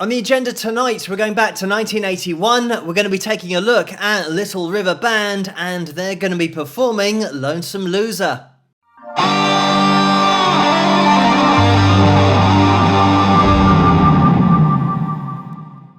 On the agenda tonight, we're going back to 1981. We're going to be taking a look at Little River Band, and they're going to be performing Lonesome Loser.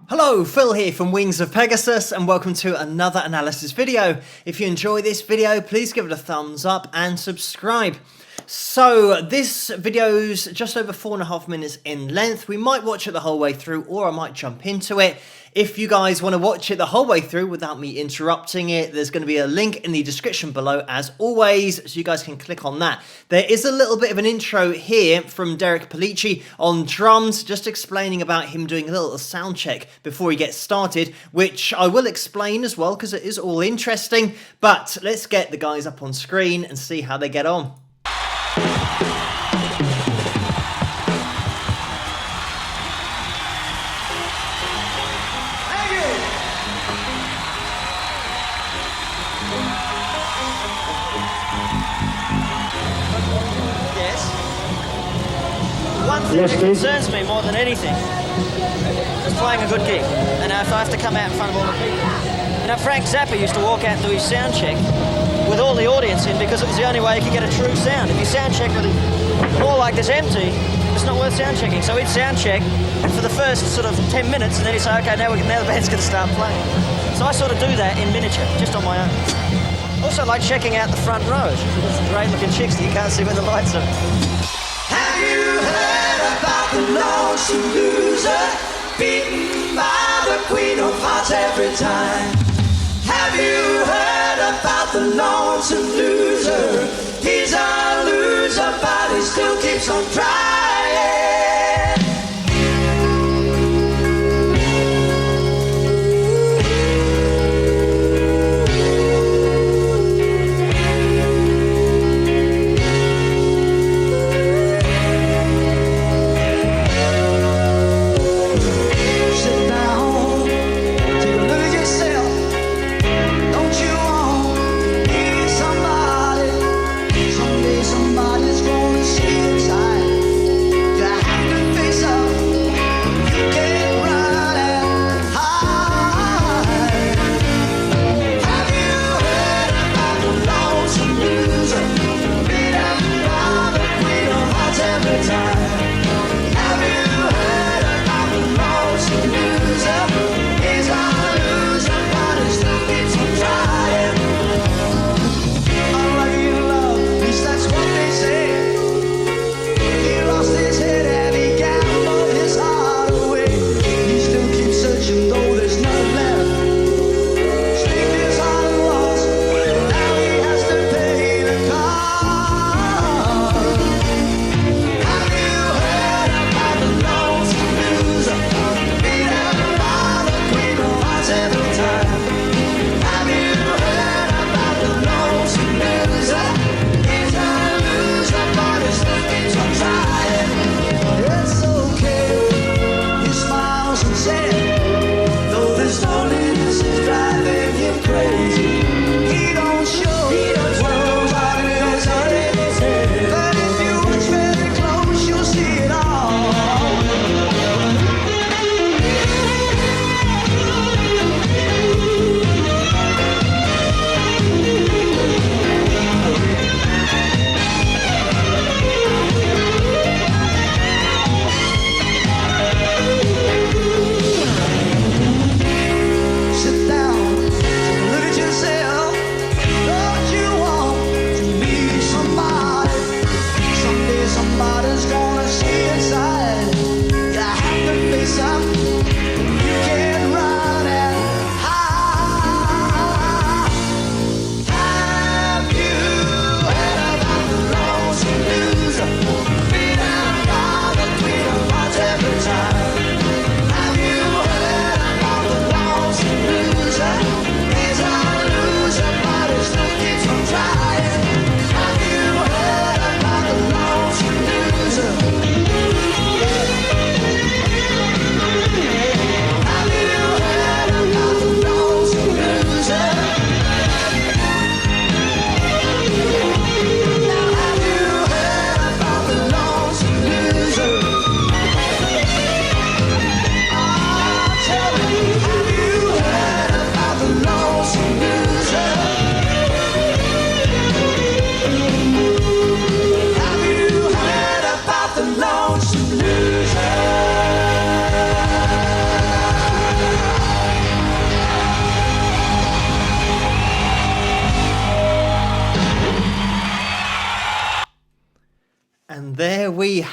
Hello, Phil here from Wings of Pegasus, and welcome to another analysis video. If you enjoy this video, please give it a thumbs up and subscribe. So this video's just over 4.5 minutes in length. We might watch it the whole way through, or I might jump into it. If you guys want to watch it the whole way through without me interrupting it, there's going to be a link in the description below as always, so you guys can click on that. There is a little bit of an intro here from Derek Pellicci on drums, just explaining about him doing a little sound check before he gets started, which I will explain as well because it is all interesting. But let's get the guys up on screen and see how they get on. One thing that concerns me more than anything is playing a good gig, and if I have to come out in front of all the people. You know, Frank Zappa used to walk out and do his sound check with all the audience in because it was the only way he could get a true sound. If you sound check with all like this empty, it's not worth sound checking. So he'd sound check for the first sort of 10 minutes, and then he'd say, okay, now the band's going to start playing. So I sort of do that in miniature, just on my own. Also like checking out the front rows. There's some great looking chicks that you can't see when the lights are. Have you heard about the Lonesome Loser, beaten by the Queen of Hearts every time? Have you heard about the Lonesome Loser? He's a loser, but he still keeps on trying.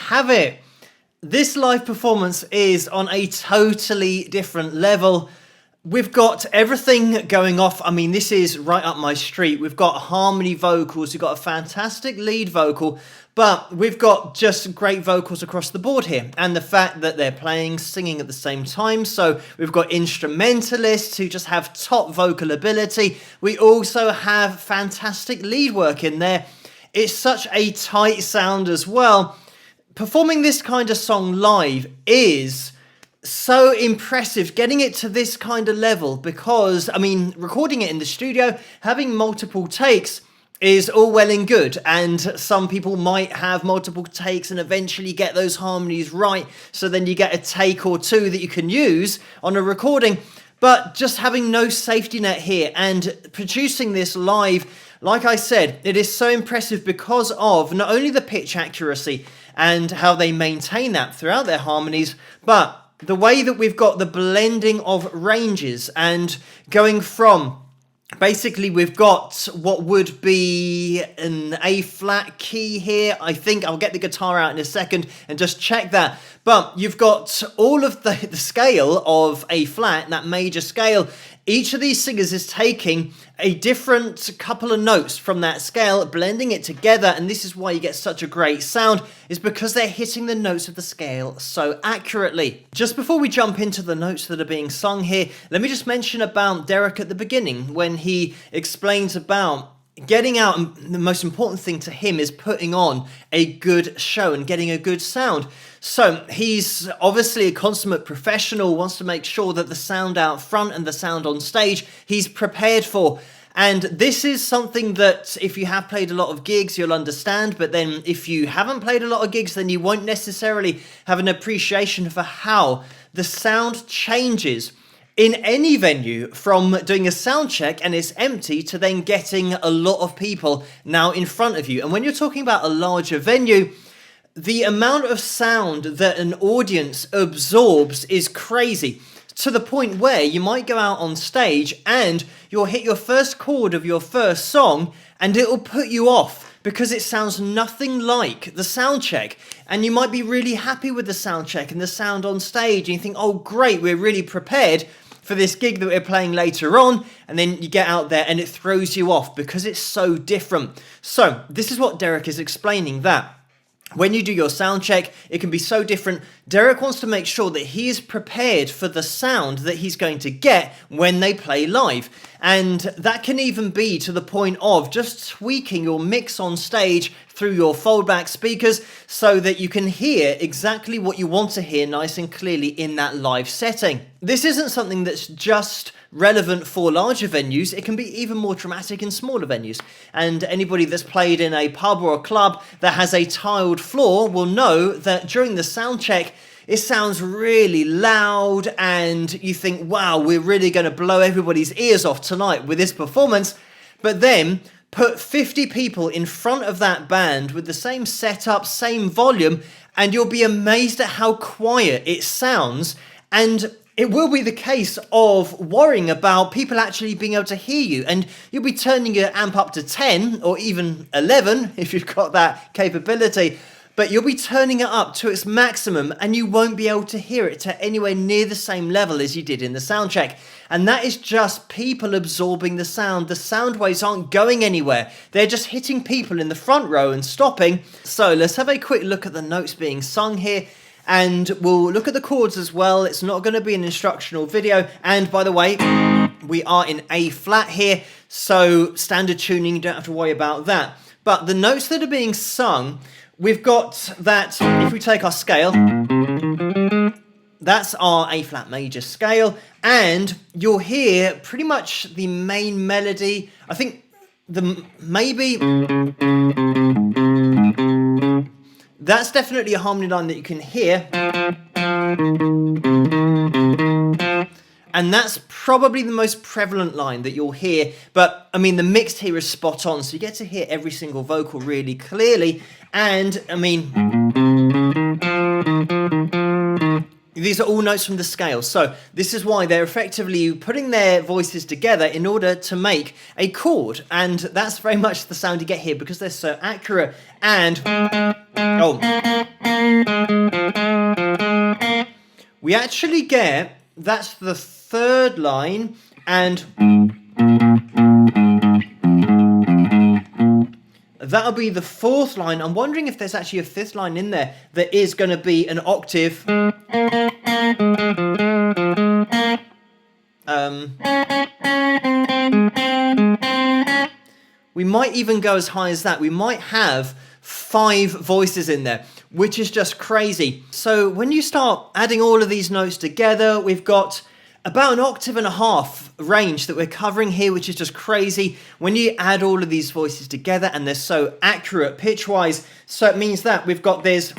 have it. This live performance is on a totally different level. We've got everything going off. I mean, this is right up my street. We've got harmony vocals. We've got a fantastic lead vocal, but we've got just great vocals across the board here. And the fact that they're playing, singing at the same time. So we've got instrumentalists who just have top vocal ability. We also have fantastic lead work in there. It's such a tight sound as well. Performing this kind of song live is so impressive, getting it to this kind of level, because, I mean, recording it in the studio, having multiple takes is all well and good, and some people might have multiple takes and eventually get those harmonies right, so then you get a take or two that you can use on a recording. But just having no safety net here and producing this live, like I said, it is so impressive because of not only the pitch accuracy and how they maintain that throughout their harmonies, but the way that we've got the blending of ranges and going from, basically we've got what would be an A flat key here. I think I'll get the guitar out in a second and just check that. But you've got all of the scale of A flat, that major scale. Each of these singers is taking a different couple of notes from that scale, blending it together, and this is why you get such a great sound, is because they're hitting the notes of the scale so accurately. Just before we jump into the notes that are being sung here, let me just mention about Derek at the beginning, when he explains about getting out, and the most important thing to him is putting on a good show and getting a good sound. So he's obviously a consummate professional, wants to make sure that the sound out front and the sound on stage he's prepared for. And this is something that if you have played a lot of gigs, you'll understand. But then if you haven't played a lot of gigs, then you won't necessarily have an appreciation for how the sound changes in any venue, from doing a sound check and it's empty to then getting a lot of people now in front of you. And when you're talking about a larger venue, the amount of sound that an audience absorbs is crazy, to the point where you might go out on stage and you'll hit your first chord of your first song and it'll put you off because it sounds nothing like the sound check. And you might be really happy with the sound check and the sound on stage and you think, oh great, we're really prepared for this gig that we're playing later on, and then you get out there and it throws you off because it's so different. So this is what Derek is explaining, that when you do your sound check, it can be so different. Derek wants to make sure that he is prepared for the sound that he's going to get when they play live. And that can even be to the point of just tweaking your mix on stage through your foldback speakers so that you can hear exactly what you want to hear nice and clearly in that live setting. This isn't something that's just relevant for larger venues. It can be even more dramatic in smaller venues. And anybody that's played in a pub or a club that has a tiled floor will know that during the sound check, it sounds really loud and you think, wow, we're really going to blow everybody's ears off tonight with this performance. But then put 50 people in front of that band with the same setup, same volume, and you'll be amazed at how quiet it sounds. And it will be the case of worrying about people actually being able to hear you, and you'll be turning your amp up to 10 or even 11 if you've got that capability, but you'll be turning it up to its maximum and you won't be able to hear it to anywhere near the same level as you did in the sound check. And that is just people absorbing the sound. The sound waves aren't going anywhere. They're just hitting people in the front row and stopping. So let's have a quick look at the notes being sung here. And we'll look at the chords as well. It's not going to be an instructional video. And by the way, we are in A flat here, so standard tuning, you don't have to worry about that. But the notes that are being sung, we've got that, if we take our scale, that's our A flat major scale, and you'll hear pretty much the main melody. I think that's definitely a harmony line that you can hear. And that's probably the most prevalent line that you'll hear. But, I mean, the mix here is spot on. So you get to hear every single vocal really clearly. And, I mean, these are all notes from the scale. So this is why they're effectively putting their voices together in order to make a chord. And that's very much the sound you get here because they're so accurate. And, oh, we actually get, that's the third line, and that'll be the fourth line. I'm wondering if there's actually a fifth line in there that is going to be an octave. We might even go as high as that. We might have 5 voices in there, which is just crazy. So when you start adding all of these notes together, we've got about an octave and a half range that we're covering here, which is just crazy. When you add all of these voices together, and they're so accurate pitch-wise, so it means that we've got this...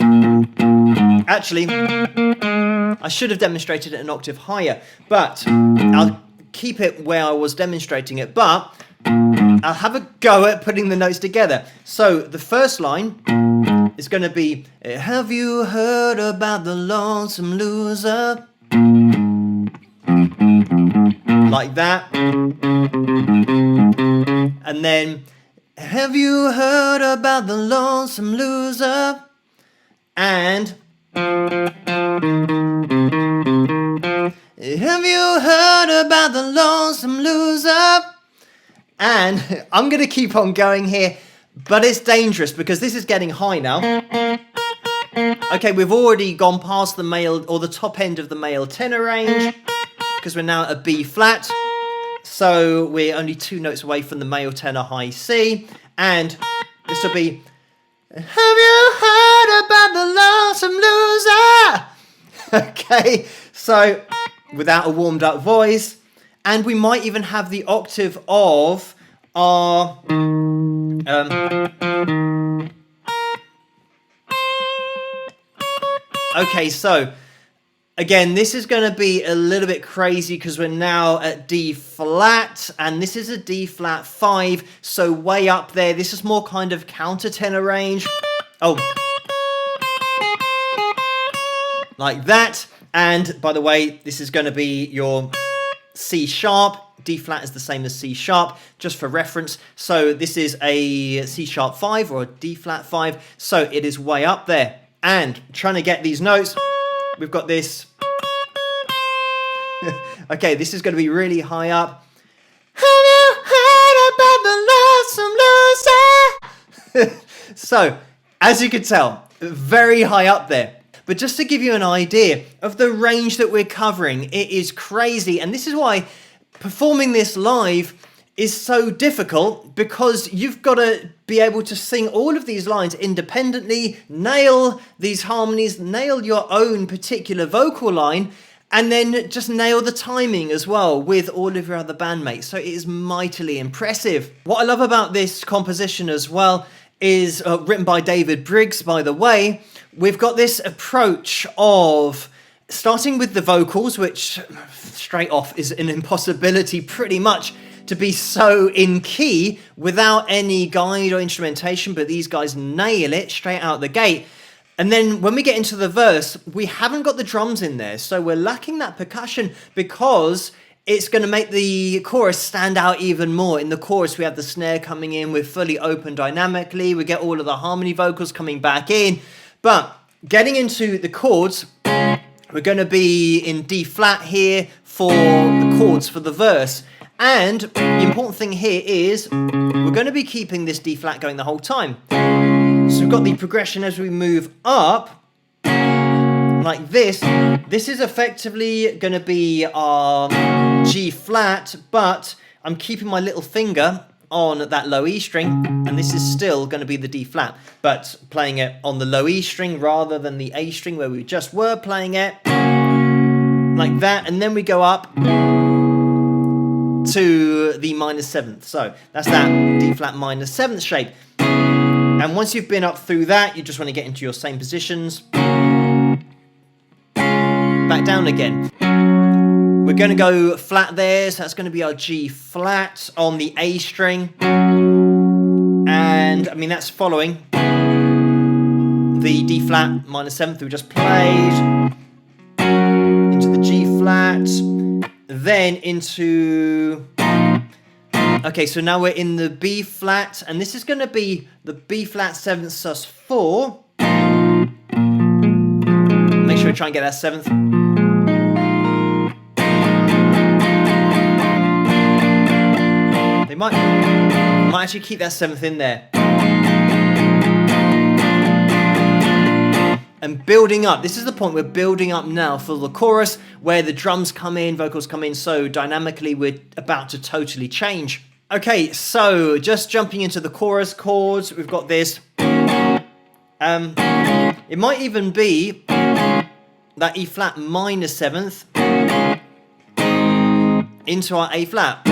Actually, I should have demonstrated it an octave higher, but I'll keep it where I was demonstrating it, but I'll have a go at putting the notes together. So the first line is going to be, have you heard about the Lonesome Loser? Like that. And then, have you heard about the Lonesome Loser? And, have you heard about the Lonesome Loser? And I'm going to keep on going here, but it's dangerous because this is getting high now. Okay, we've already gone past the male, or the top end of the male tenor range, because we're now at a B flat. So we're only 2 notes away from the male tenor high C. And this will be, have you heard about the Lonesome Loser? Okay, so without a warmed up voice. And we might even have the octave of our... Okay, so again, this is going to be a little bit crazy because we're now at D flat, and this is a D flat 5, so way up there. This is more kind of countertenor range. Oh, like that. And by the way, this is going to be your C sharp. D flat is the same as C sharp, just for reference. So this is a C sharp 5 or a D flat 5, so it is way up there. And trying to get these notes, we've got this. Okay, this is going to be really high up. Have you heard about the Lonesome Loser? So, as you can tell, very high up there. But just to give you an idea of the range that we're covering, it is crazy. And this is why performing this live is so difficult, because you've got to be able to sing all of these lines independently, nail these harmonies, nail your own particular vocal line, and then just nail the timing as well with all of your other bandmates. So it is mightily impressive. What I love about this composition as well is written by David Briggs, by the way. We've got this approach of starting with the vocals, which straight off is an impossibility pretty much to be so in key without any guide or instrumentation, but these guys nail it straight out the gate. And then when we get into the verse, we haven't got the drums in there, so we're lacking that percussion because it's going to make the chorus stand out even more. In the chorus, we have the snare coming in, we're fully open dynamically, we get all of the harmony vocals coming back in. But getting into the chords, we're going to be in D flat here for the chords for the verse. And the important thing here is we're going to be keeping this D flat going the whole time. So we've got the progression as we move up, like this. This is effectively going to be our G flat, but I'm keeping my little finger on that low E string, and this is still going to be the D flat, but playing it on the low E string rather than the A string where we just were playing it, like that. And then we go up to the minor 7th. So that's that D flat minor 7th shape. And once you've been up through that, you just want to get into your same positions. Back down again. We're going to go flat there, so that's going to be our G flat on the A string. And I mean, that's following the D flat minor 7th we just played, into the G flat, then into... Okay, so now we're in the B flat, and this is going to be the B flat 7th sus 4. Make sure we try and get that 7th. They might actually keep that 7th in there. And building up, this is the point we're building up now for the chorus, where the drums come in, vocals come in, so dynamically we're about to totally change. Okay, so just jumping into the chorus chords, we've got this. It might even be that E flat minor 7th into our A flat.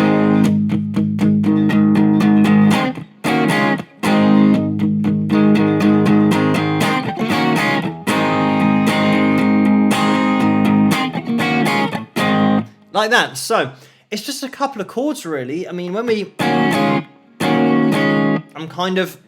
Like that. So it's just a couple of chords really. I mean, when I'm kind of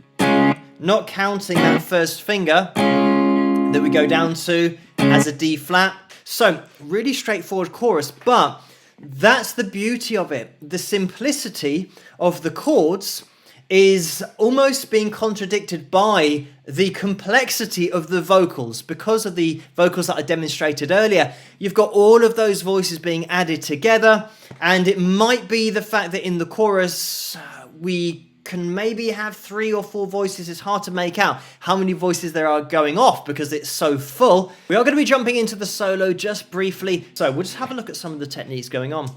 not counting that first finger that we go down to as a D flat. So really straightforward chorus, but that's the beauty of it. The simplicity of the chords is almost being contradicted by the complexity of the vocals. Because of the vocals that I demonstrated earlier, you've got all of those voices being added together, and it might be the fact that in the chorus we can maybe have 3 or 4 voices. It's hard to make out how many voices there are going off because it's so full. We are going to be jumping into the solo just briefly, so we'll just have a look at some of the techniques going on.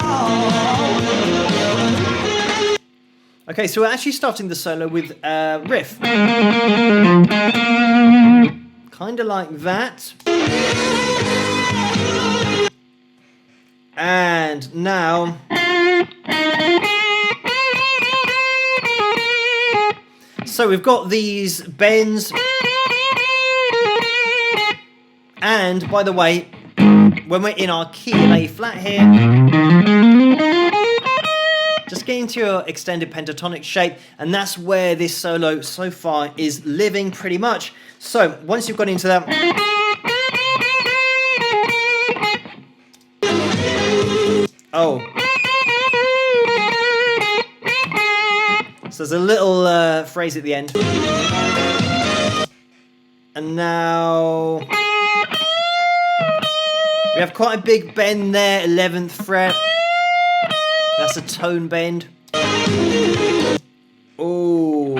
Okay, so we're actually starting the solo with a riff. Kind of like that. And now... So we've got these bends. And, by the way, when we're in our key in A flat here, just get into your extended pentatonic shape, and that's where this solo so far is living pretty much. So once you've got into that, so there's a little phrase at the end, and now we have quite a big bend there, 11th fret. That's a tone bend. Oh.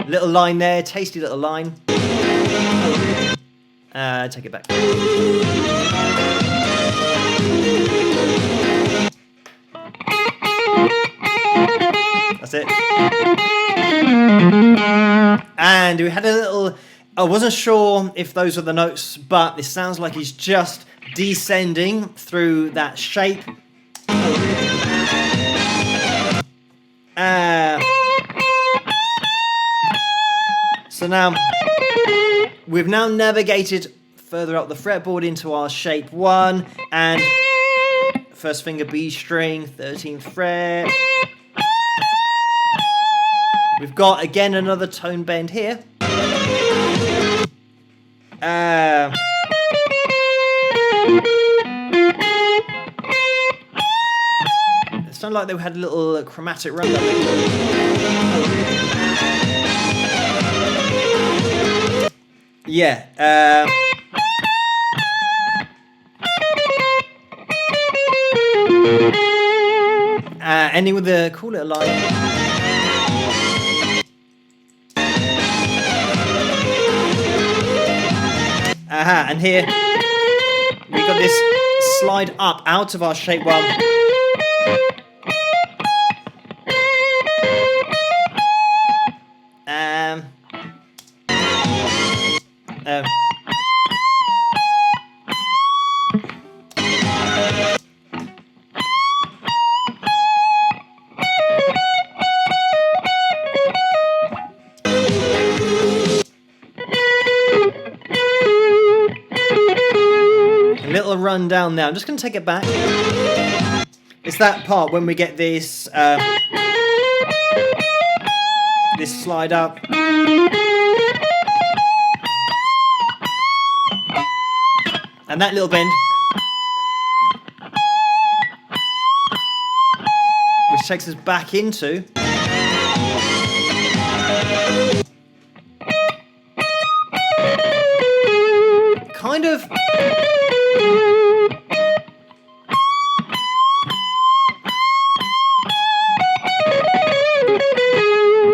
Little line there, tasty little line. Take it back. That's it. And we had a little... I wasn't sure if those were the notes, but it sounds like he's just descending through that shape. So now, we've now navigated further up the fretboard into our shape 1, and first finger B string, 13th fret. We've got, again, another tone bend here. It sounded like they had a little chromatic run up. Yeah. Ending with a cool little line. And here we got this slide up out of our shape 1. Little run down now. I'm just going to take it back. It's that part when we get this this slide up. And that little bend. takes us back into kind of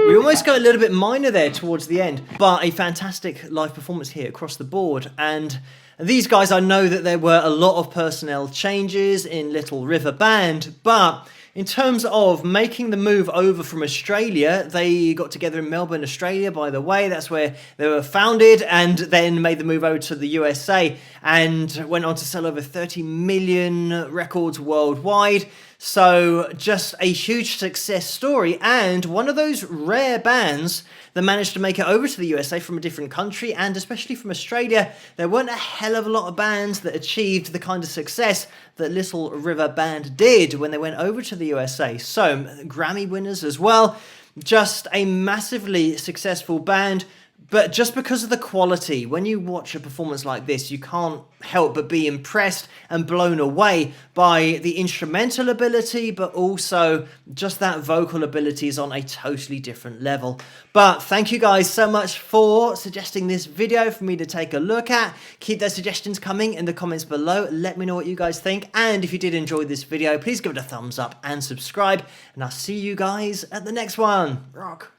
we almost go a little bit minor there towards the end, but a fantastic live performance here across the board. And these guys, I know that there were a lot of personnel changes in Little River Band, but in terms of making the move over from Australia, they got together in Melbourne, Australia, by the way. That's where they were founded, and then made the move over to the USA and went on to sell over 30 million records worldwide. So just a huge success story, and one of those rare bands that managed to make it over to the USA from a different country, and especially from Australia. There weren't a hell of a lot of bands that achieved the kind of success that Little River Band did when they went over to the USA. So Grammy winners as well. Just a massively successful band. But just because of the quality, when you watch a performance like this, you can't help but be impressed and blown away by the instrumental ability, but also just that vocal ability is on a totally different level. But thank you guys so much for suggesting this video for me to take a look at. Keep those suggestions coming in the comments below. Let me know what you guys think. And if you did enjoy this video, please give it a thumbs up and subscribe. And I'll see you guys at the next one. Rock.